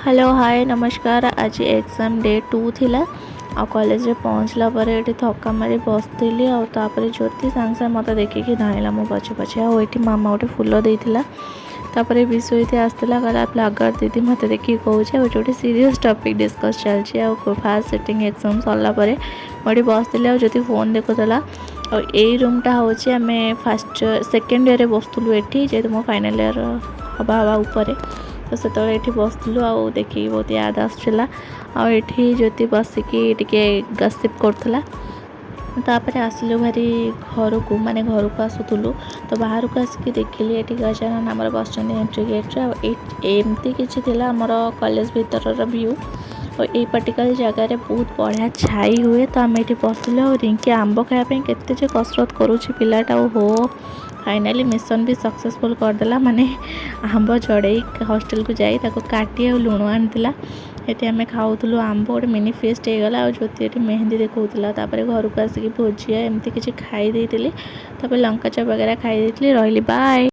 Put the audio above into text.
Hello hi नमस्कार। आज exam day 2 थिला आ कॉलेज रे पहुँचला पर ये थका मारी बसती आउे ज्योति सांगे सांगे मत देखिकी धाइला मो पछे पछे आठी मामा गोटे फुल देता तापर विश्वजीत आसला कहला ब्लॉगर दीदी मत देखिए कहे जो सीरीयस टॉपिक डिस्कस चलती फास्ट सेटिंग एग्जाम सरला मुझे बसती ज्योति फोन देखुला और रूमटा हूँ आम फास्ट सेकेंड ईयर बसलु ये जेहतु मो फाइनाल ईयर हवा हवा उपर तो से ये बसलु आ देखिए बहुत याद आसला आठी ज्योति बसिकी टिके गसिप करूला तापर आसिलु भारी घर को माने घर को आसुलु तो बाहर को आसिक देखिली ये गजानन आम बस एंट्री गेट्रे एमती किसी आमर कॉलेज भीतर व्यू और ये पर्टिकुलर जगार बहुत बढ़िया छाई हुए तो आम ये बसलु और रिंकी आंब खायापी के कसरत करुच्ची पिलाटा हो फाइनाली मिशन भी सक्सेसफुल करदेला माने आंब चढ़ई हॉस्टल को जाई ताको काटी और लुण आनीला ये आम खाऊलु आंब गोटे मिनी फेस्ट होगला और ज्योति ये मेहंदी देखा घर को आसिक भोजिया एमती किसी खाई लंका चप वगैरह खाई रही बाय।